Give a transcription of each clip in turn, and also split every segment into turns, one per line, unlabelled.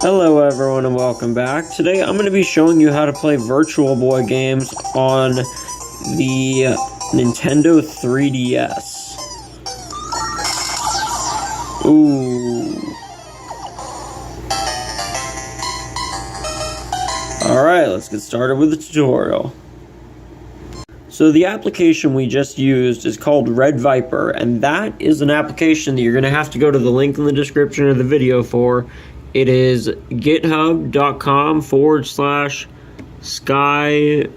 Hello everyone and welcome back. Today I'm going to be showing you how to play VirtualBoy games on the Nintendo 3DS. Ooh. Alright, let's get started with the tutorial. So the application we just used is called Red Viper, and that is an application that you're going to have to go to the link in the description of the video for. It is github.com/sky.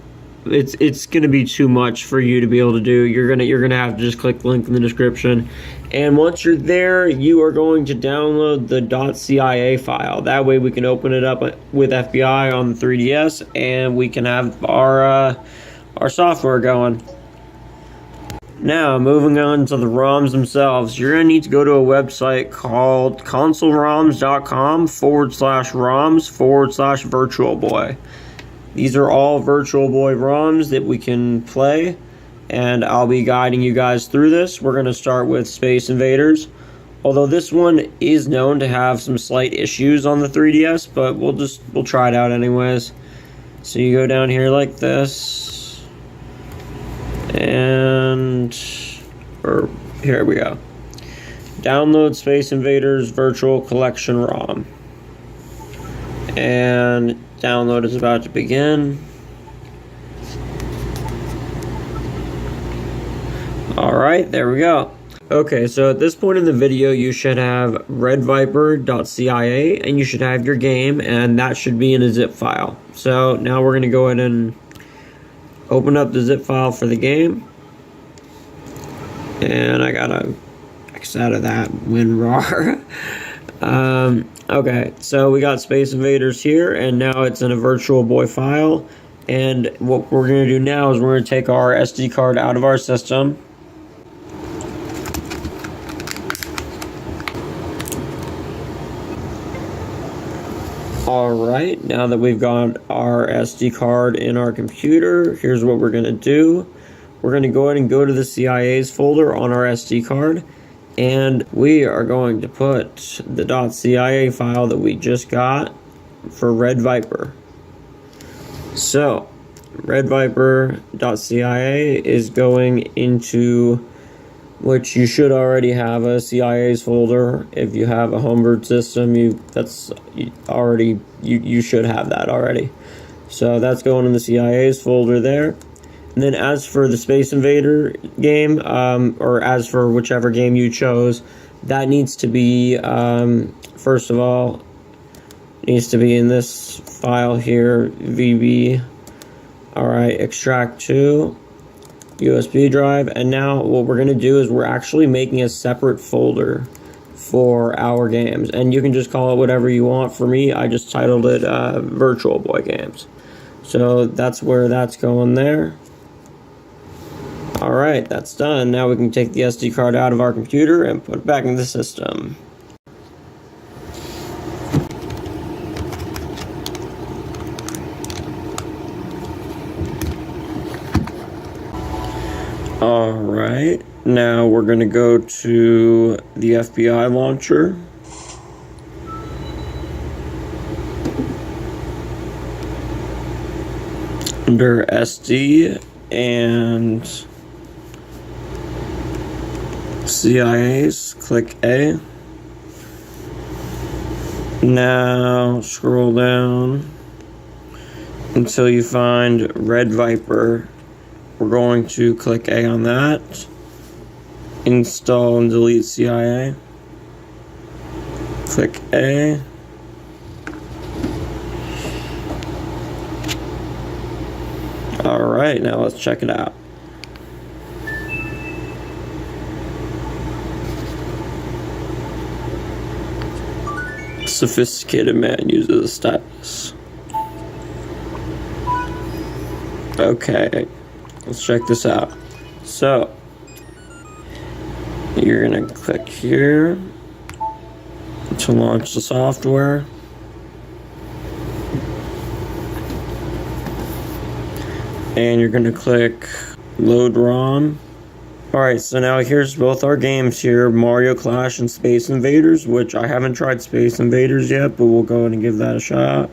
It's gonna be too much for you to be able to do. You're gonna have to just click the link in the description, and once you're there, you are going to download the .cia file. That way, we can open it up with FBI on the 3DS, and we can have our software going. Now, moving on to the ROMs themselves, you're going to need to go to a website called consoleroms.com/ROMs/VirtualBoy. These are all VirtualBoy ROMs that we can play, and I'll be guiding you guys through this. We're going to start with Space Invaders, although this one is known to have some slight issues on the 3DS, but we'll try it out anyways. So you go down here like this. Here we go. Download Space Invaders Virtual Collection ROM. And download is about to begin. Alright, there we go. Okay, so at this point in the video, you should have redviper.cia, and you should have your game, and that should be in a zip file. So now we're going to go ahead and open up the zip file for the game. And I gotta X out of that WinRAR. Okay, so we got Space Invaders here, and now it's in a VirtualBoy file. And what we're gonna do now is we're gonna take our SD card out of our system. Alright, now that we've got our SD card in our computer, here's what we're gonna do. We're going to go ahead and go to the CIA's folder on our SD card, and we are going to put the .cia file that we just got for Red Viper. So, redviper.cia is going into, which you should already have a CIA's folder. If you have a homebrew system, you should have that already. So that's going in the CIA's folder there. And then as for the Space Invader game, or as for whichever game you chose, that needs to be, first of all, needs to be in this file here, VB. Alright, extract to USB drive. And now what we're going to do is we're actually making a separate folder for our games. And you can just call it whatever you want. For me, I just titled it VirtualBoy Games. So that's where that's going there. Alright, that's done. Now we can take the SD card out of our computer and put it back in the system. Alright, now we're going to go to the FBI launcher. Under SD and CIA's, click A. Now scroll down until you find Red Viper. We're going to click A on that. Install and delete CIA. Click A. Alright, now let's check it out. Sophisticated man uses a stylus. Okay, let's check this out. So, you're gonna click here to launch the software. And you're gonna click load ROM. Alright, so now here's both our games here, Mario Clash and Space Invaders, which I haven't tried Space Invaders yet, but we'll go ahead and give that a shot.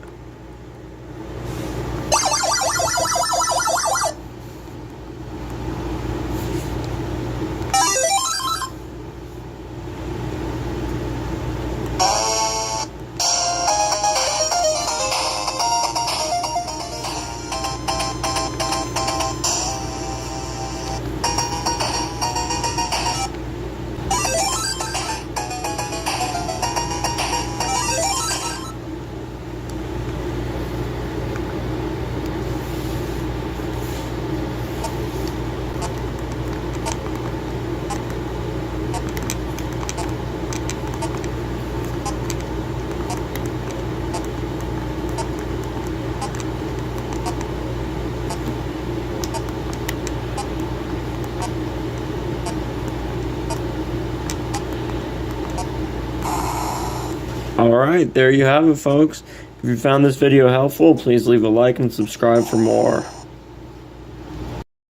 Alright, there you have it, folks. If you found this video helpful, please leave a like and subscribe for more.